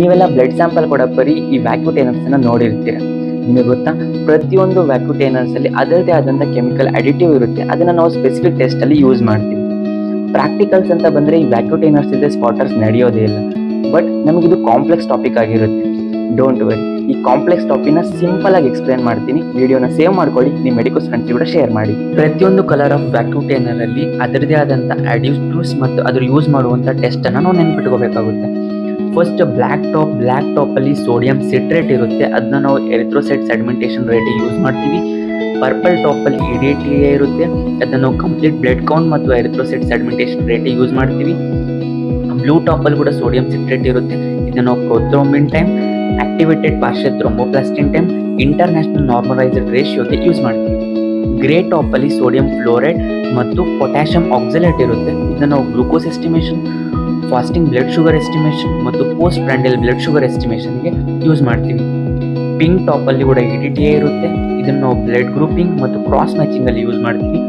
ನೀವೆಲ್ಲ blood sample ಕೊಡೋಕೆ ಬರೀ ಈ ವ್ಯಾಕ್ಯೂಟೇನರ್ಸನ್ನು ನೋಡಿರ್ತೀರ. ನಿಮಗೆ ಗೊತ್ತಾ, ಪ್ರತಿಯೊಂದು ವ್ಯಾಕ್ಯೂಟೇನರ್ಸಲ್ಲಿ ಅದರದೇ ಆದಂಥ ಕೆಮಿಕಲ್ ಅಡಿಟಿವ್ ಇರುತ್ತೆ. ಅದನ್ನು ನಾವು ಸ್ಪೆಸಿಫಿಕ್ ಟೆಸ್ಟಲ್ಲಿ ಯೂಸ್ ಮಾಡ್ತೀವಿ. ಪ್ರಾಕ್ಟಿಕಲ್ಸ್ ಅಂತ ಬಂದರೆ ಈ ವ್ಯಾಕ್ಯೂಟೇನರ್ಸ್ ಇಲ್ಲದೆ ಸ್ಪಾಟರ್ಸ್ ನಡೆಯೋದೇ ಇಲ್ಲ. ಬಟ್ ನಮಗಿದು ಕಾಂಪ್ಲೆಕ್ಸ್ ಟಾಪಿಕ್ ಆಗಿರುತ್ತೆ. ಡೋಂಟ್ ವರಿ, ಈ ಕಾಂಪ್ಲೆಕ್ಸ್ ಟಾಪಿಕ್ನ ಸಿಂಪಲ್ ಆಗಿ ಎಕ್ಸ್ಪ್ಲೇನ್ ಮಾಡ್ತೀನಿ. ವಿಡಿಯೋನ ಸೇವ್ ಮಾಡ್ಕೊಳ್ಳಿ, ನಿಮ್ಮ ಮೆಡಿಕಲ್ ಫ್ರೆಂಡ್ಸ್ ಕೂಡ ಶೇರ್ ಮಾಡಿ. ಪ್ರತಿಯೊಂದು ಕಲರ್ ಆಫ್ ವ್ಯಾಕ್ಯೂಟೇನರ್ ಅಲ್ಲಿ ಅದರದೇ ಆದಂಥ ಅಡಿಟಿವ್ಸ್ ಮತ್ತು ಅದ್ರ ಯೂಸ್ ಮಾಡುವಂಥ ಟೆಸ್ಟನ್ನು ನಾವು ನೆನ್ಪಿಟ್ಕೋಬೇಕಾಗುತ್ತೆ. ಫಸ್ಟ್ ಬ್ಲ್ಯಾಕ್ ಟಾಪ್ ಅಲ್ಲಿ ಸೋಡಿಯಂ ಸಿಟ್ರೇಟ್ ಇರುತ್ತೆ. ಅದನ್ನ ನಾವು ಎರಿಥ್ರೋಸೈಟ್ ಸೆಡಿಮೆಂಟೇಷನ್ ರೇಟಿಗೆ ಯೂಸ್ ಮಾಡ್ತೀವಿ. ಪರ್ಪಲ್ ಟಾಪ್ ಅಲ್ಲಿ EDTA ಇರುತ್ತೆ. ಅದನ್ನ ನಾವು ಕಂಪ್ಲೀಟ್ ಬ್ಲಡ್ ಕೌಂಟ್ ಮತ್ತು ಎರಿಥ್ರೋಸೈಟ್ ಸೆಡಿಮೆಂಟೇಷನ್ ರೇಟಿಗೆ ಯೂಸ್ ಮಾಡ್ತೀವಿ. ಬ್ಲೂ ಟಾಪ್ ಅಲ್ಲಿ ಕೂಡ ಸೋಡಿಯಂ ಸಿಟ್ರೇಟ್ ಇರುತ್ತೆ. ಇದನ್ನ ನಾವು prothrombin time, activated partial thromboplastin time, international normalised ರೇಷಿಯೋಗೆ ಯೂಸ್ ಮಾಡ್ತೀವಿ. ಗ್ರೇ ಟಾಪ್ ಅಲ್ಲಿ ಸೋಡಿಯಂ ಫ್ಲೋರೈಡ್ ಮತ್ತು ಪೊಟ್ಯಾಷಿಯಂ ಆಕ್ಸಲೇಟ್ ಇರುತ್ತೆ. ಇದನ್ನ ನಾವು glucose estimation, fasting blood sugar estimation ಮತ್ತು post prandial blood sugar ಎಸ್ಟಿಮೇಷನ್ಗೆ use ಮಾಡ್ತೀವಿ. ಪಿಂಕ್ ಟಾಪ್ ಅಲ್ಲಿ ಕೂಡ EDTA ಇರುತ್ತೆ. ಇದನ್ನು ನಾವು ಬ್ಲಡ್ ಗ್ರೂಪಿಂಗ್ ಮತ್ತು ಕ್ರಾಸ್ ಮ್ಯಾಚಿಂಗ್ ಅಲ್ಲಿ ಯೂಸ್ ಮಾಡ್ತೀವಿ.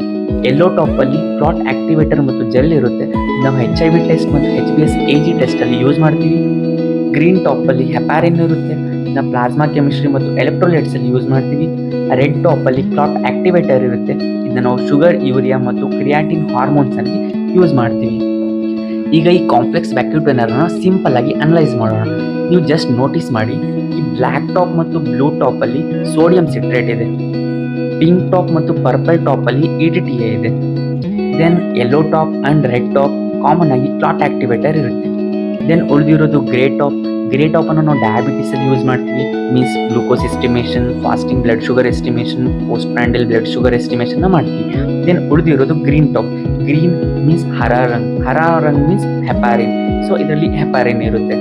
ಯೆಲ್ಲೋ ಟಾಪ್ ಅಲ್ಲಿ ಕ್ಲಾಟ್ ಆಕ್ಟಿವೇಟರ್ ಮತ್ತು ಜೆಲ್ ಇರುತ್ತೆ. ನಾವು HIV ಟೆಸ್ಟ್ ಮತ್ತು HbS-Ag ಟೆಸ್ಟ್ ಅಲ್ಲಿ ಯೂಸ್ ಮಾಡ್ತೀವಿ. ಗ್ರೀನ್ ಟಾಪ್ ಅಲ್ಲಿ ಹೆಪಾರಿನ್ ಇರುತ್ತೆ. ನಾವು ಪ್ಲಾಸ್ಮಾ ಕೆಮಿಸ್ಟ್ರಿ ಮತ್ತು ಎಲೆಕ್ಟ್ರೋಲೈಟ್ಸ್ ಅಲ್ಲಿ ಯೂಸ್ ಮಾಡ್ತೀವಿ. ರೆಡ್ ಟಾಪ್ ಅಲ್ಲಿ ಕ್ಲಾಟ್ ಆಕ್ಟಿವೇಟರ್ ಇರುತ್ತೆ. ಇದನ್ನು ನಾವು ಶುಗರ್, ಯೂರಿಯಾ ಮತ್ತು ಕ್ರಿಯಾಟಿನ್ ಹಾರ್ಮೋನ್ಸ್ ಅಲ್ಲಿ ಯೂಸ್ ಮಾಡ್ತೀವಿ. ಈಗ ಈ ಕಾಂಪ್ಲೆಕ್ಸ್ ವ್ಯಾಕ್ಯೂಟೇನರ್ನ ಸಿಂಪಲ್ ಆಗಿ ಅನಲೈಸ್ ಮಾಡೋಣ. ನೀವು ಜಸ್ಟ್ ನೋಟಿಸ್ ಮಾಡಿ, ಈ ಬ್ಲ್ಯಾಕ್ ಟಾಪ್ ಮತ್ತು ಬ್ಲೂ ಟಾಪ್ ಅಲ್ಲಿ ಸೋಡಿಯಂ ಸಿಟ್ರೇಟ್ ಇದೆ. ಪಿಂಕ್ ಟಾಪ್ ಮತ್ತು ಪರ್ಪಲ್ ಟಾಪ್ ಅಲ್ಲಿ EDTA ಇದೆ. Then yellow top and red top common ಆಗಿ ಕ್ಲಾಟ್ ಆಕ್ಟಿವೇಟರ್ ಇರುತ್ತೆ. ದೆನ್ ಉಳಿದಿರೋದು ಗ್ರೇ ಟಾಪ್ ಅನ್ನು ನಾವು ಡಯಾಬಿಟಿಸ್ ಅಲ್ಲಿ ಯೂಸ್ ಮಾಡ್ತೀವಿ. Means glucose estimation, fasting blood sugar estimation, post prandial blood sugar estimation ಮಾಡ್ತೀವಿ. ದೆನ್ ಉಳಿದಿರೋದು ಗ್ರೀನ್ ಮೀನ್ಸ್ ಹರಾ ರಂಗ್ ಮೀನ್ಸ್ ಹೆಪಾರಿನ್. ಸೊ ಇದರಲ್ಲಿ ಹೆಪಾರಿನ್ ಇರುತ್ತೆ.